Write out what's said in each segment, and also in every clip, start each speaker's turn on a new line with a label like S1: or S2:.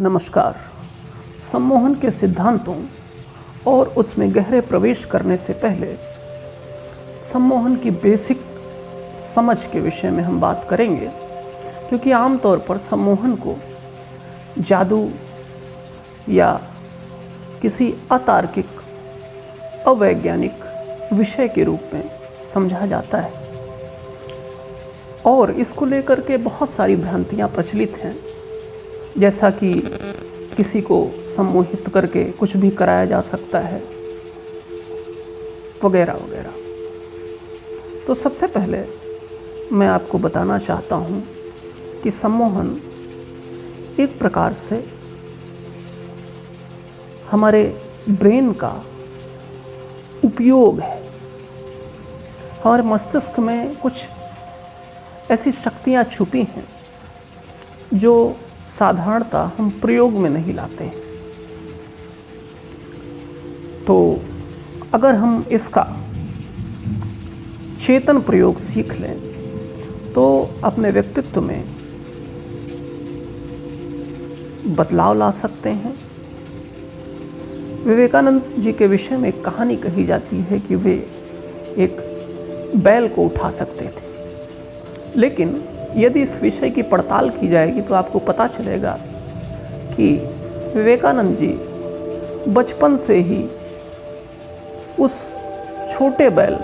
S1: नमस्कार। सम्मोहन के सिद्धांतों और उसमें गहरे प्रवेश करने से पहले सम्मोहन की बेसिक समझ के विषय में हम बात करेंगे, क्योंकि आमतौर पर सम्मोहन को जादू या किसी अतार्किक, अवैज्ञानिक विषय के रूप में समझा जाता है और इसको लेकर के बहुत सारी भ्रांतियाँ प्रचलित हैं, जैसा कि किसी को सम्मोहित करके कुछ भी कराया जा सकता है वगैरह वगैरह। तो सबसे पहले मैं आपको बताना चाहता हूँ कि सम्मोहन एक प्रकार से हमारे ब्रेन का उपयोग है। हमारे मस्तिष्क में कुछ ऐसी शक्तियाँ छुपी हैं जो साधारणतः हम प्रयोग में नहीं लाते हैं। तो अगर हम इसका चेतन प्रयोग सीख लें तो अपने व्यक्तित्व में बदलाव ला सकते हैं। विवेकानंद जी के विषय में एक कहानी कही जाती है कि वे एक बैल को उठा सकते थे, लेकिन यदि इस विषय की पड़ताल की जाएगी तो आपको पता चलेगा कि विवेकानंद जी बचपन से ही उस छोटे बैल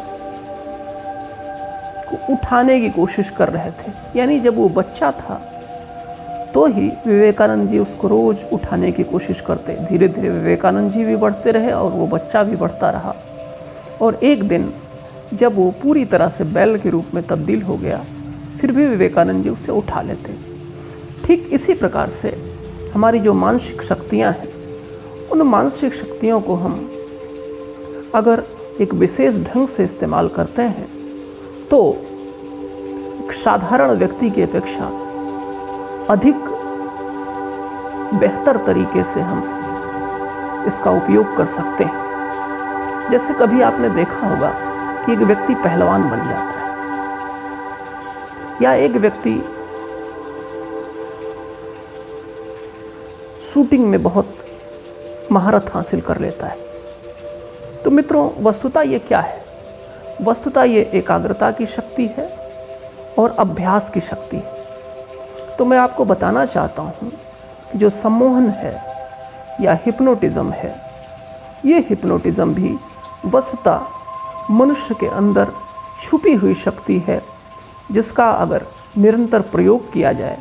S1: को उठाने की कोशिश कर रहे थे। यानी जब वो बच्चा था तो ही विवेकानंद जी उसको रोज उठाने की कोशिश करते। धीरे धीरे विवेकानंद जी भी बढ़ते रहे और वो बच्चा भी बढ़ता रहा, और एक दिन जब वो पूरी तरह से बैल के रूप में तब्दील हो गया, फिर भी विवेकानंद जी उसे उठा लेते। ठीक इसी प्रकार से हमारी जो मानसिक शक्तियाँ हैं, उन मानसिक शक्तियों को हम अगर एक विशेष ढंग से इस्तेमाल करते हैं तो एक साधारण व्यक्ति की अपेक्षा अधिक बेहतर तरीके से हम इसका उपयोग कर सकते हैं। जैसे कभी आपने देखा होगा कि एक व्यक्ति पहलवान बन जाता है या एक व्यक्ति शूटिंग में बहुत महारत हासिल कर लेता है। तो मित्रों, वस्तुतः ये क्या है? वस्तुतः ये एकाग्रता की शक्ति है और अभ्यास की शक्ति है। तो मैं आपको बताना चाहता हूँ कि जो सम्मोहन है या हिप्नोटिज्म है, ये हिप्नोटिज्म भी वस्तुतः मनुष्य के अंदर छुपी हुई शक्ति है, जिसका अगर निरंतर प्रयोग किया जाए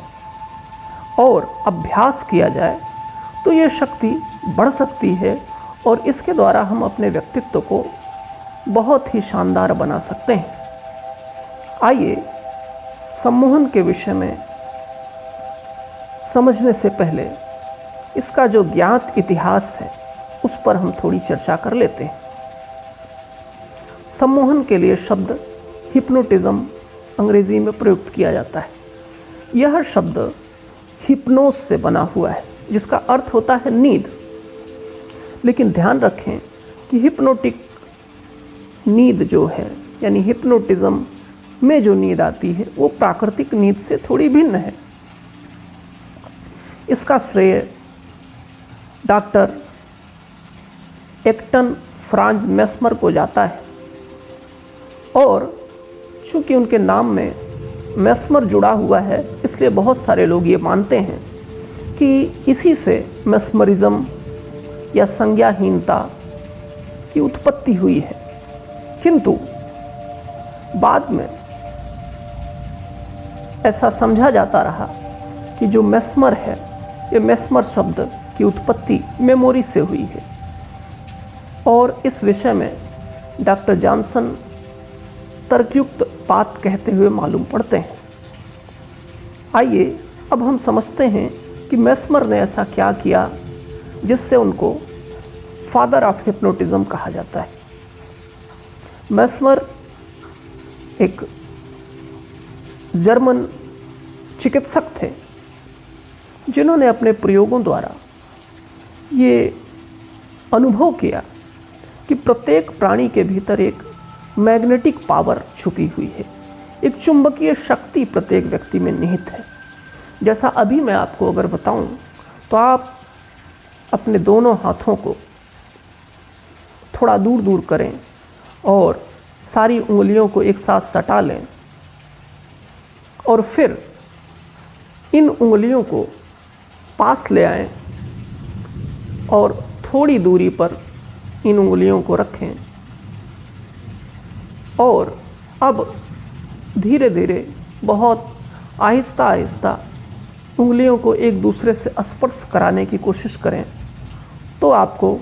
S1: और अभ्यास किया जाए तो ये शक्ति बढ़ सकती है और इसके द्वारा हम अपने व्यक्तित्व को बहुत ही शानदार बना सकते हैं। आइए सम्मोहन के विषय में समझने से पहले इसका जो ज्ञात इतिहास है उस पर हम थोड़ी चर्चा कर लेते हैं। सम्मोहन के लिए शब्द हिप्नोटिज्म अंग्रेजी में प्रयुक्त किया जाता है। यह शब्द हिप्नोस से बना हुआ है, जिसका अर्थ होता है नींद। लेकिन ध्यान रखें कि हिप्नोटिक नींद जो है, यानी हिप्नोटिज्म में जो नींद आती है, वो प्राकृतिक नींद से थोड़ी भिन्न है। इसका श्रेय डॉक्टर एक्टन फ्रांज मेस्मर को जाता है, और चूँकि उनके नाम में मेस्मर जुड़ा हुआ है, इसलिए बहुत सारे लोग ये मानते हैं कि इसी से मेस्मरिज्म या संज्ञाहीनता की उत्पत्ति हुई है। किंतु बाद में ऐसा समझा जाता रहा कि जो मेस्मर है, ये मेस्मर शब्द की उत्पत्ति मेमोरी से हुई है, और इस विषय में डॉक्टर जॉनसन तर्कयुक्त बात कहते हुए मालूम पड़ते हैं। आइए अब हम समझते हैं कि मेस्मर ने ऐसा क्या किया जिससे उनको फादर ऑफ हिप्नोटिज्म कहा जाता है। मेस्मर एक जर्मन चिकित्सक थे, जिन्होंने अपने प्रयोगों द्वारा ये अनुभव किया कि प्रत्येक प्राणी के भीतर एक मैग्नेटिक पावर छुपी हुई है, एक चुंबकीय शक्ति प्रत्येक व्यक्ति में निहित है। जैसा अभी मैं आपको अगर बताऊं तो आप अपने दोनों हाथों को थोड़ा दूर दूर करें और सारी उंगलियों को एक साथ सटा लें और फिर इन उंगलियों को पास ले आएं और थोड़ी दूरी पर इन उंगलियों को रखें और अब धीरे धीरे बहुत आहिस्ता आहिस्ता उंगलियों को एक दूसरे से स्पर्श कराने की कोशिश करें तो आपको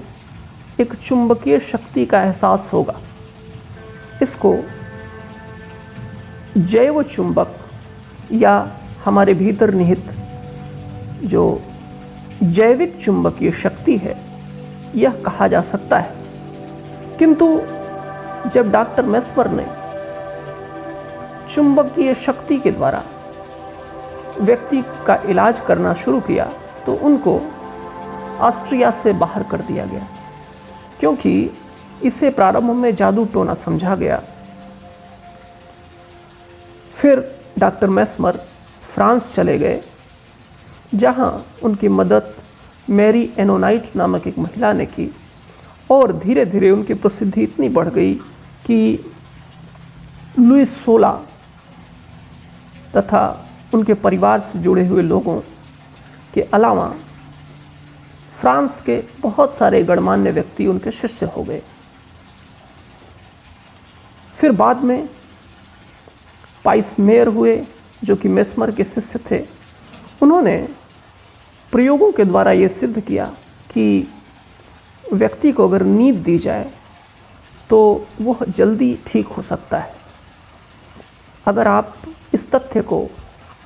S1: एक चुंबकीय शक्ति का एहसास होगा। इसको जैव चुंबक या हमारे भीतर निहित जो जैविक चुंबकीय शक्ति है यह कहा जा सकता है। किंतु जब डॉक्टर मेस्मर ने चुंबकीय शक्ति के द्वारा व्यक्ति का इलाज करना शुरू किया तो उनको ऑस्ट्रिया से बाहर कर दिया गया, क्योंकि इसे प्रारंभ में जादू टोना समझा गया। फिर डॉक्टर मेस्मर फ्रांस चले गए, जहां उनकी मदद मैरी एनोनाइट नामक एक महिला ने की और धीरे धीरे उनकी प्रसिद्धि इतनी बढ़ गई कि लुईस 16 तथा उनके परिवार से जुड़े हुए लोगों के अलावा फ्रांस के बहुत सारे गणमान्य व्यक्ति उनके शिष्य हो गए। फिर बाद में पाइस मेयर हुए, जो कि मेस्मर के शिष्य थे। उन्होंने प्रयोगों के द्वारा ये सिद्ध किया कि व्यक्ति को अगर नींद दी जाए तो वह जल्दी ठीक हो सकता है। अगर आप इस तथ्य को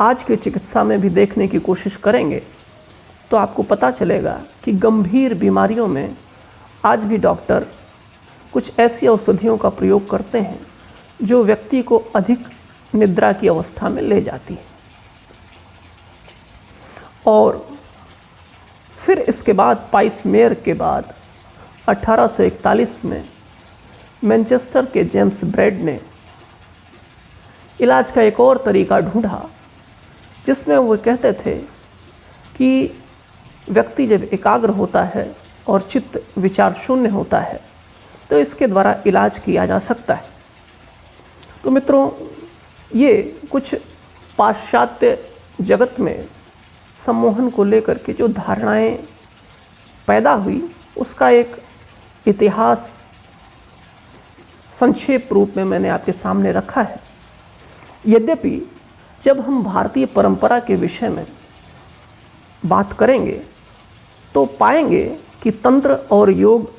S1: आज के चिकित्सा में भी देखने की कोशिश करेंगे तो आपको पता चलेगा कि गंभीर बीमारियों में आज भी डॉक्टर कुछ ऐसी औषधियों का प्रयोग करते हैं जो व्यक्ति को अधिक निद्रा की अवस्था में ले जाती है। और फिर इसके बाद पाइस मेयर के बाद 1841 में मैनचेस्टर के जेम्स ब्रेड ने इलाज का एक और तरीका ढूंढा, जिसमें वो कहते थे कि व्यक्ति जब एकाग्र होता है और चित्त विचार शून्य होता है तो इसके द्वारा इलाज किया जा सकता है। तो मित्रों, ये कुछ पाश्चात्य जगत में सम्मोहन को लेकर के जो धारणाएं पैदा हुई उसका एक इतिहास संक्षेप रूप में मैंने आपके सामने रखा है। यद्यपि जब हम भारतीय परंपरा के विषय में बात करेंगे तो पाएंगे कि तंत्र और योग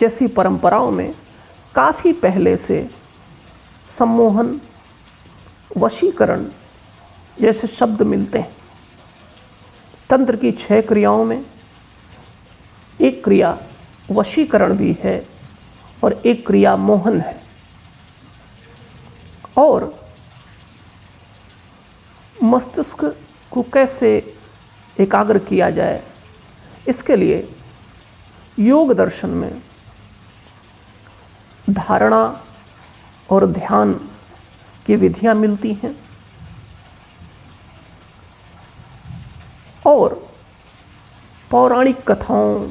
S1: जैसी परंपराओं में काफ़ी पहले से सम्मोहन, वशीकरण जैसे शब्द मिलते हैं। तंत्र की 6 क्रियाओं में एक क्रिया वशीकरण भी है और एक क्रिया मोहन है। और मस्तिष्क को कैसे एकाग्र किया जाए, इसके लिए योग दर्शन में धारणा और ध्यान की विधियां मिलती हैं। और पौराणिक कथाओं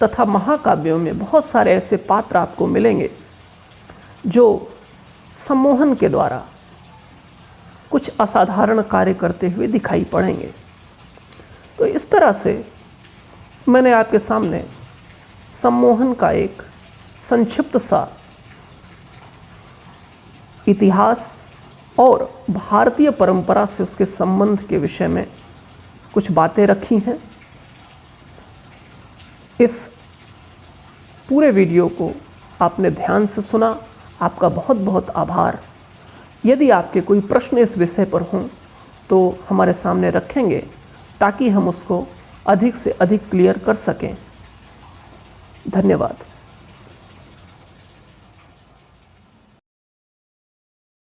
S1: तथा महाकाव्यों में बहुत सारे ऐसे पात्र आपको मिलेंगे जो सम्मोहन के द्वारा कुछ असाधारण कार्य करते हुए दिखाई पड़ेंगे। तो इस तरह से मैंने आपके सामने सम्मोहन का एक संक्षिप्त सा इतिहास और भारतीय परंपरा से उसके संबंध के विषय में कुछ बातें रखी हैं। इस पूरे वीडियो को आपने ध्यान से सुना, आपका बहुत बहुत आभार। यदि आपके कोई प्रश्न इस विषय पर हों तो हमारे सामने रखेंगे ताकि हम उसको अधिक से अधिक क्लियर कर सकें। धन्यवाद।